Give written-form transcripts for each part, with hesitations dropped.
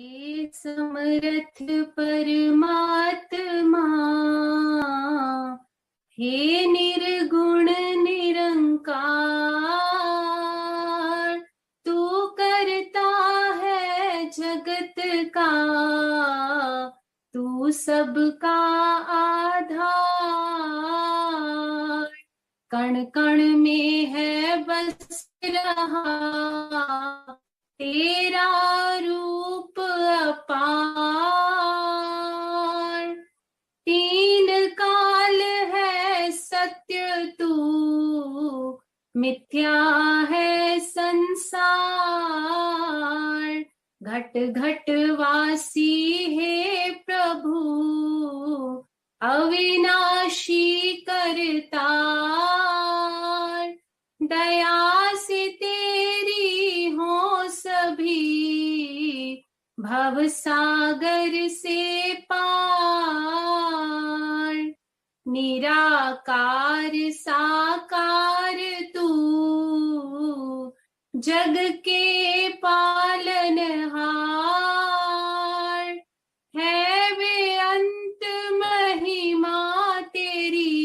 हे समर्थ परमात्मा, हे निर्गुण निरंकार, तू करता है जगत का, तू सबका आधार। कण कण में है बस रहा तेरा रूप अपार। तीन काल है सत्य तू, मिथ्या है संसार। घट घट वासी हे प्रभु, अविनाशी करतार। दया से तेरी हो सभी, भव सागर से पार। निराकार साकार तू, जग के पालनहार। है बेअंत महिमा तेरी,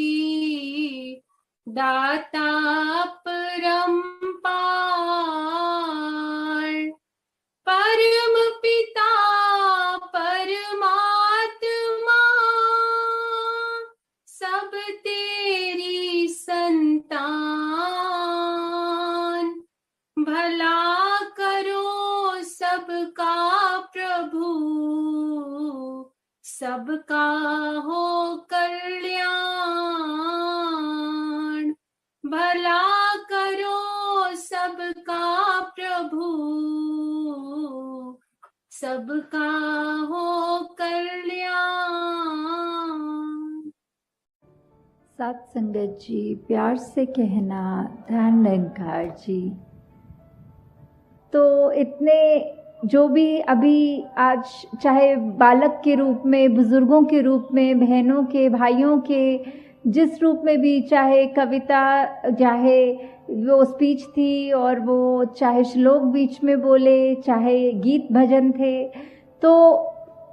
दाता परम्पार। परम पिता परमात्मा, सब तेरी संतान। भला करो सबका प्रभु, सबका हो कल्याण। भला करो सबका प्रभु, सबका हो कल्याण। सात संगत जी, प्यार से कहना, ध्यान निरंकार जी। तो इतने जो भी अभी आज चाहे बालक के रूप में, बुजुर्गों के रूप में, बहनों के, भाइयों के, जिस रूप में भी, चाहे कविता, चाहे वो स्पीच थी और वो चाहे श्लोक बीच में बोले, चाहे गीत भजन थे, तो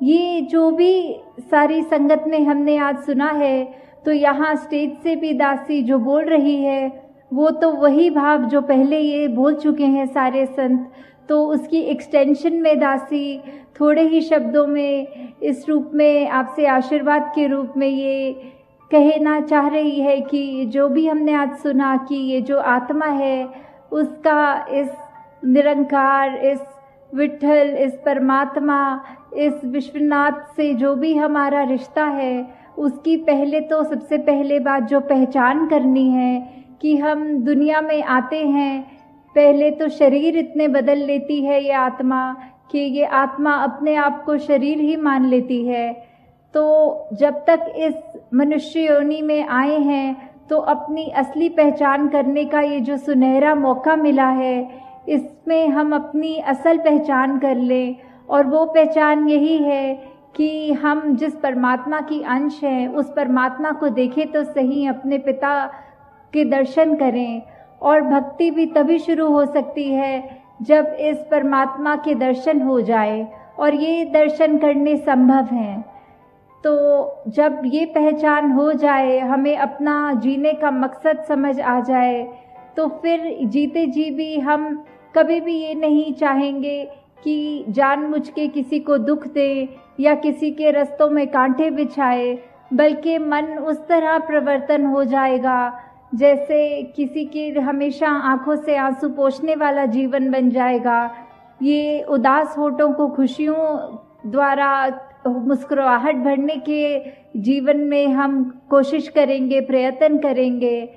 ये जो भी सारी संगत में हमने आज सुना है, तो यहाँ स्टेज से भी दासी जो बोल रही है वो तो वही भाव जो पहले ये बोल चुके हैं सारे संत, तो उसकी एक्सटेंशन में दासी थोड़े ही शब्दों में इस रूप में आपसे आशीर्वाद के रूप में ये कहना चाह रही है कि जो भी हमने आज सुना कि ये जो आत्मा है उसका इस निरंकार, इस विठल, इस परमात्मा, इस विश्वनाथ से जो भी हमारा रिश्ता है, उसकी पहले तो सबसे पहले बात जो पहचान करनी है कि हम दुनिया में आते हैं, पहले तो शरीर इतने बदल लेती है ये आत्मा कि ये आत्मा अपने आप को शरीर ही मान लेती है। तो जब तक इस मनुष्य योनि में आए हैं तो अपनी असली पहचान करने का ये जो सुनहरा मौका मिला है, इसमें हम अपनी असल पहचान कर लें। और वो पहचान यही है कि हम जिस परमात्मा की अंश हैं उस परमात्मा को देखें तो सही, अपने पिता के दर्शन करें। और भक्ति भी तभी शुरू हो सकती है जब इस परमात्मा के दर्शन हो जाए, और ये दर्शन करने संभव हैं। तो जब ये पहचान हो जाए, हमें अपना जीने का मकसद समझ आ जाए, तो फिर जीते जी भी हम कभी भी ये नहीं चाहेंगे कि जानबूझ के किसी को दुख दे या किसी के रास्तों में कांटे बिछाए, बल्कि मन उस तरह प्रवर्तन हो जाएगा जैसे किसी के हमेशा आंखों से आंसू पोंछने वाला जीवन बन जाएगा। ये उदास होठों को खुशियों द्वारा मुस्कुराहट भरने के जीवन में हम कोशिश करेंगे, प्रयत्न करेंगे।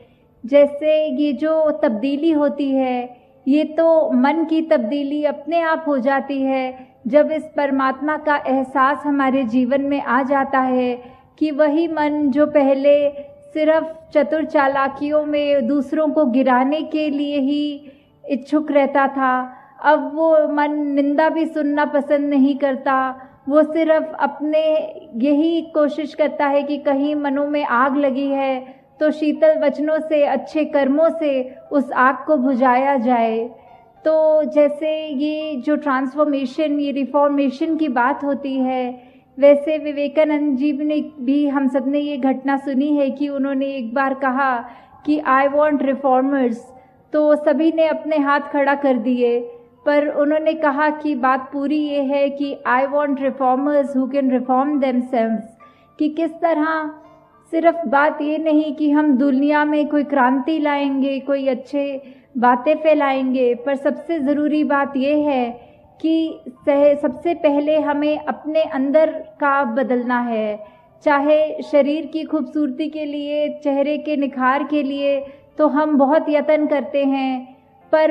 जैसे ये जो तब्दीली होती है, ये तो मन की तब्दीली अपने आप हो जाती है जब इस परमात्मा का एहसास हमारे जीवन में आ जाता है कि वही मन जो पहले सिर्फ चतुर चालाकियों में दूसरों को गिराने के लिए ही इच्छुक रहता था, अब वो मन निंदा भी सुनना पसंद नहीं करता। वो सिर्फ अपने यही कोशिश करता है कि कहीं मनों में आग लगी है तो शीतल वचनों से, अच्छे कर्मों से उस आग को बुझाया जाए। तो जैसे ये जो ट्रांसफॉर्मेशन, ये रिफॉर्मेशन की बात होती है, वैसे विवेकानंद जी ने भी, हम सब ने ये घटना सुनी है कि उन्होंने एक बार कहा कि आई वॉन्ट रिफॉर्मर्स, तो सभी ने अपने हाथ खड़ा कर दिए, पर उन्होंने कहा कि बात पूरी ये है कि I want reformers who can reform themselves, कि किस तरह सिर्फ बात ये नहीं कि हम दुनिया में कोई क्रांति लाएंगे, कोई अच्छे बातें फैलाएंगे, पर सबसे ज़रूरी बात ये है कि सबसे पहले हमें अपने अंदर का बदलना है। चाहे शरीर की खूबसूरती के लिए, चेहरे के निखार के लिए तो हम बहुत यत्न करते हैं, पर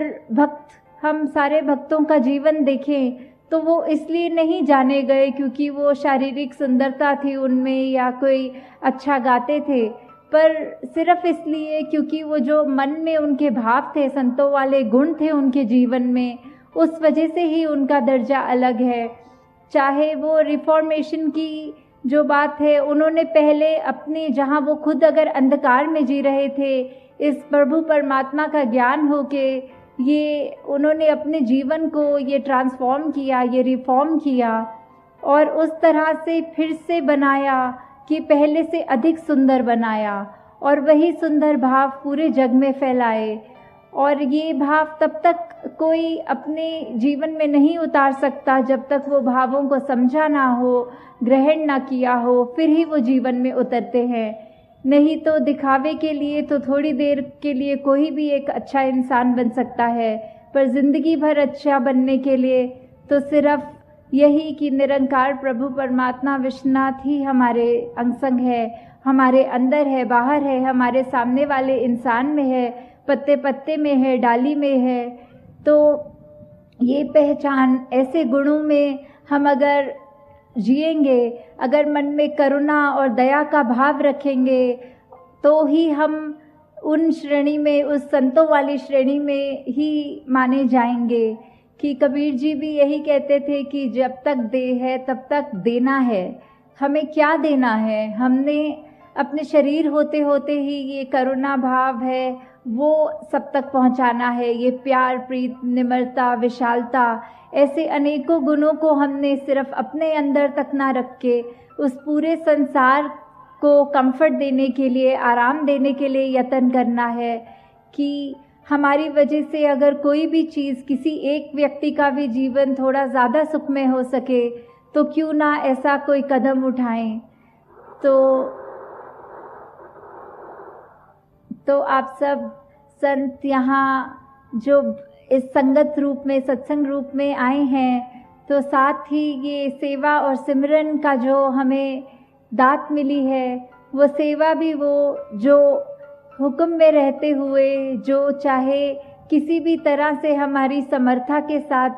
हम सारे भक्तों का जीवन देखें तो वो इसलिए नहीं जाने गए क्योंकि वो शारीरिक सुंदरता थी उनमें या कोई अच्छा गाते थे, पर सिर्फ इसलिए क्योंकि वो जो मन में उनके भाव थे, संतों वाले गुण थे उनके जीवन में, उस वजह से ही उनका दर्जा अलग है। चाहे वो रिफॉर्मेशन की जो बात है, उन्होंने पहले अपने, जहाँ वो खुद अगर अंधकार में जी रहे थे, इस प्रभु परमात्मा का ज्ञान हो के ये उन्होंने अपने जीवन को ये ट्रांसफॉर्म किया, ये रिफॉर्म किया और उस तरह से फिर से बनाया कि पहले से अधिक सुंदर बनाया और वही सुंदर भाव पूरे जग में फैलाए। और ये भाव तब तक कोई अपने जीवन में नहीं उतार सकता जब तक वो भावों को समझा ना हो, ग्रहण ना किया हो, फिर ही वो जीवन में उतरते हैं। नहीं तो दिखावे के लिए तो थोड़ी देर के लिए कोई भी एक अच्छा इंसान बन सकता है, पर ज़िंदगी भर अच्छा बनने के लिए तो सिर्फ यही कि निरंकार प्रभु परमात्मा विश्वनाथ ही हमारे अंग संग है, हमारे अंदर है, बाहर है, हमारे सामने वाले इंसान में है, पत्ते पत्ते में है, डाली में है। तो ये पहचान, ऐसे गुणों में हम अगर जिएंगे, अगर मन में करुणा और दया का भाव रखेंगे, तो ही हम उन श्रेणी में, उस संतों वाली श्रेणी में ही माने जाएंगे। कि कबीर जी भी यही कहते थे कि जब तक देह है तब तक देना है। हमें क्या देना है? हमने अपने शरीर होते होते ही ये करुणा भाव है वो सब तक पहुंचाना है। ये प्यार, प्रीत, निम्रता, विशालता, ऐसे अनेकों गुणों को हमने सिर्फ अपने अंदर तक ना रख के उस पूरे संसार को कंफर्ट देने के लिए, आराम देने के लिए यत्न करना है। कि हमारी वजह से अगर कोई भी चीज़, किसी एक व्यक्ति का भी जीवन थोड़ा ज़्यादा सुखमय हो सके तो क्यों ना ऐसा कोई कदम उठाएं। तो आप सब संत यहाँ जो इस संगत रूप में, सत्संग रूप में आए हैं, तो साथ ही ये सेवा और सिमरन का जो हमें दात मिली है, वो सेवा भी वो जो हुक्म में रहते हुए, जो चाहे किसी भी तरह से हमारी समर्था के साथ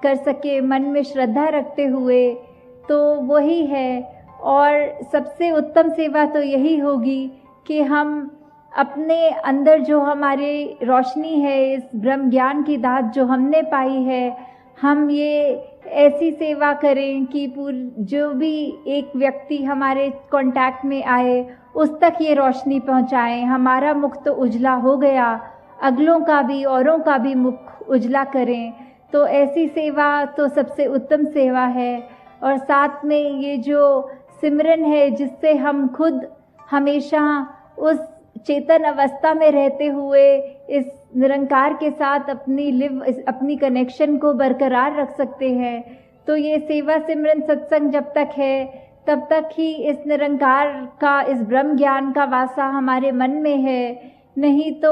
कर सके, मन में श्रद्धा रखते हुए, तो वही है। और सबसे उत्तम सेवा तो यही होगी कि हम अपने अंदर जो हमारी रोशनी है, इस ब्रह्म ज्ञान की दात जो हमने पाई है, हम ये ऐसी सेवा करें कि जो भी एक व्यक्ति हमारे कांटेक्ट में आए उस तक ये रोशनी पहुंचाएं। हमारा मुख तो उजला हो गया, अगलों का भी, औरों का भी मुख उजला करें। तो ऐसी सेवा तो सबसे उत्तम सेवा है। और साथ में ये जो सिमरन है, जिससे हम खुद हमेशा उस चेतन अवस्था में रहते हुए इस निरंकार के साथ अपनी कनेक्शन को बरकरार रख सकते हैं। तो ये सेवा सिमरन सत्संग जब तक है तब तक ही इस निरंकार का, इस ब्रह्म ज्ञान का वासा हमारे मन में है। नहीं तो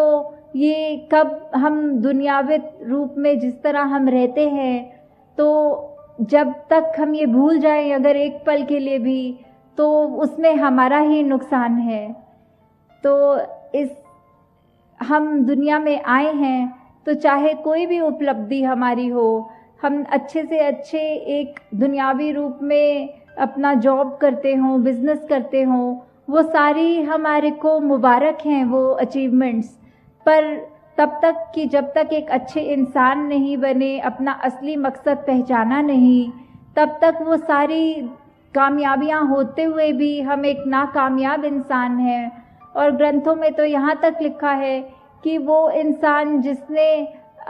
ये कब हम दुनियावी रूप में जिस तरह हम रहते हैं, तो जब तक हम ये भूल जाएं अगर एक पल के लिए भी, तो उसमें हमारा ही नुकसान है। तो हम दुनिया में आए हैं तो चाहे कोई भी उपलब्धि हमारी हो, हम अच्छे से अच्छे एक दुनियावी रूप में अपना जॉब करते हों, बिजनेस करते हों, वो सारी हमारे को मुबारक हैं वो अचीवमेंट्स। पर तब तक कि जब तक एक अच्छे इंसान नहीं बने, अपना असली मकसद पहचाना नहीं, तब तक वो सारी कामयाबियां होते हुए भी हम एक नाकामयाब इंसान हैं। और ग्रंथों में तो यहाँ तक लिखा है कि वो इंसान जिसने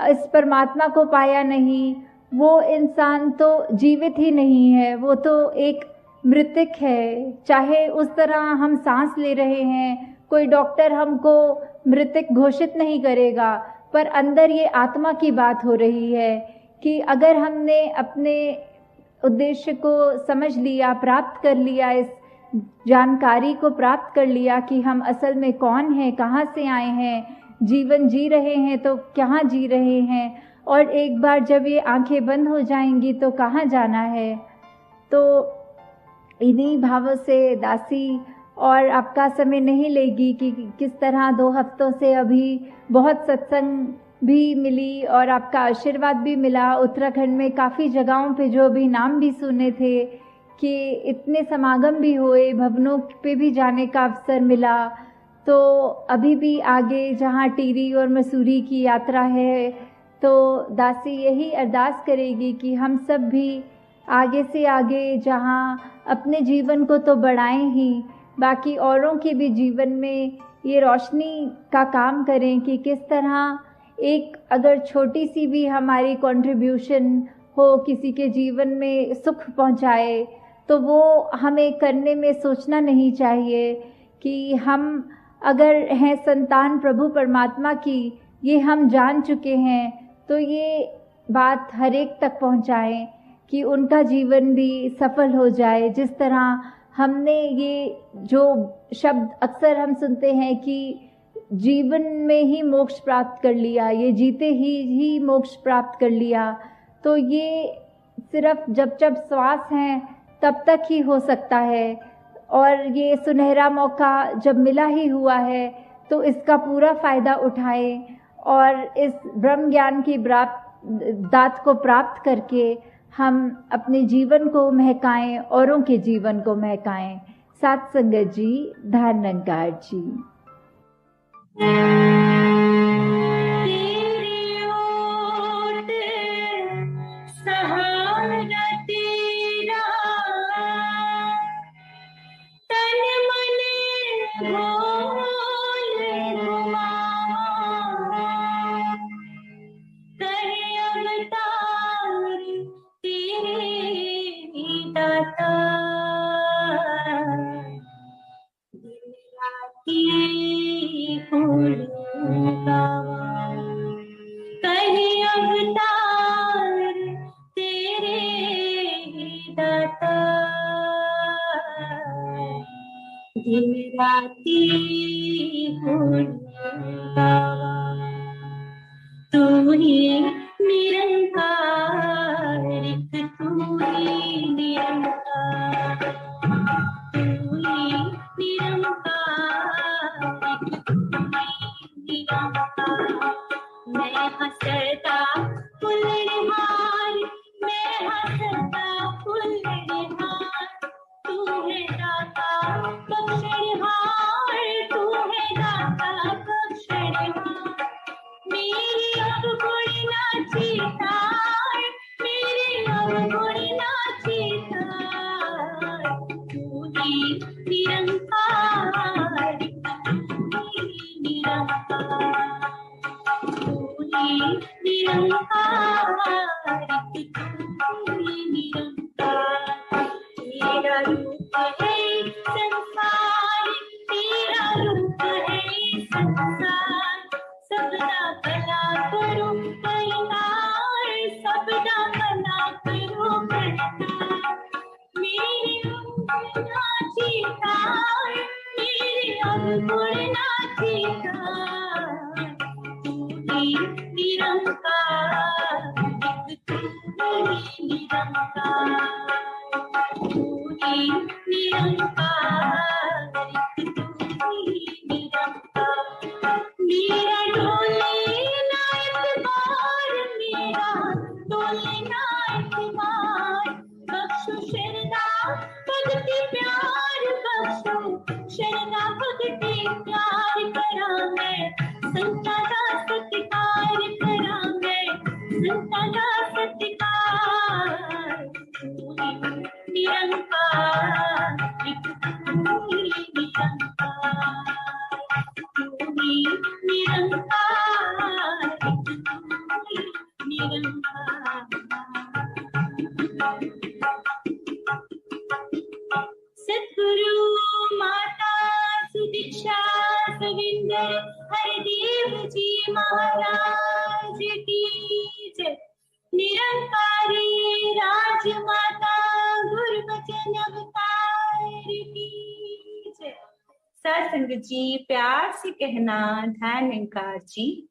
इस परमात्मा को पाया नहीं, वो इंसान तो जीवित ही नहीं है, वो तो एक मृतक है। चाहे उस तरह हम सांस ले रहे हैं, कोई डॉक्टर हमको मृतक घोषित नहीं करेगा, पर अंदर ये आत्मा की बात हो रही है कि अगर हमने अपने उद्देश्य को समझ लिया, प्राप्त कर लिया, इस जानकारी को प्राप्त कर लिया कि हम असल में कौन हैं, कहाँ से आए हैं, जीवन जी रहे हैं तो कहाँ जी रहे हैं, और एक बार जब ये आंखें बंद हो जाएंगी तो कहाँ जाना है। तो इन्हीं भावों से दासी और आपका समय नहीं लेगी कि किस तरह 2 हफ्तों से अभी बहुत सत्संग भी मिली और आपका आशीर्वाद भी मिला। उत्तराखंड में काफ़ी जगहों पे जो अभी नाम भी सुने थे कि इतने समागम भी हुए, भवनों पे भी जाने का अवसर मिला। तो अभी भी आगे जहाँ टिहरी और मसूरी की यात्रा है, तो दासी यही अरदास करेगी कि हम सब भी आगे से आगे जहाँ अपने जीवन को तो बढ़ाएं ही, बाकी औरों के भी जीवन में ये रोशनी का काम करें कि किस तरह एक अगर छोटी सी भी हमारी कंट्रीब्यूशन हो किसी के जीवन में सुख पहुंचाए, तो वो हमें करने में सोचना नहीं चाहिए कि हम अगर हैं संतान प्रभु परमात्मा की, ये हम जान चुके हैं, तो ये बात हर एक तक पहुंचाएं कि उनका जीवन भी सफल हो जाए। जिस तरह हमने ये जो शब्द अक्सर हम सुनते हैं कि जीवन में ही मोक्ष प्राप्त कर लिया, ये जीते ही मोक्ष प्राप्त कर लिया, तो ये सिर्फ जब श्वास हैं तब तक ही हो सकता है। और ये सुनहरा मौका जब मिला ही हुआ है तो इसका पूरा फ़ायदा उठाएं और इस ब्रह्म ज्ञान की दात को प्राप्त करके हम अपने जीवन को महकाएं, औरों के जीवन को महकाएं। सात संगत जी, धार निरंकार जी। तू ही निरंकार, तू ही निरंकार, तू ही निरंकार, तू ही निरंकार। मैं हंसता फुलहार, मैं हंसता फुलहार, तू है दाता बख्शहार, तू है दाता बख्शहार। मेरी अब गुण नाची तार, मेरी अब गुण नाची तार, तू ही निरंकार, तू ही निरंकार, तू ही निरंकार, तू ही निरंकार। तेरा रूप है संसार, तेरा रूप है संसार, सबदा भला करो करतार, सबदा भला करो करतार। मेरे अवगुण नाची तार, मेरे अवगुण नाची तार, तू ही निरंकार, तू ही निरंकार, तू ही निरंकार, तू ही निरंकार। मेरा डोले ना इतबार, मेरा डोले ना इतबार, बख्शो शरदा भगति प्यार, बख्शो शरदा भगति प्यार। करा मैं संता दा सत्कार, करा मैं संता दा सत्कार। तू ही निरंकार, तू ही सद्गुरु माता सुदीक्षा सविंदर हरिदेव जी महाराज की जय। निरंकारी राजमाता गुरुवचन अवतार की जय। सत्संग जी प्यार से कहना, धन निरंकार जी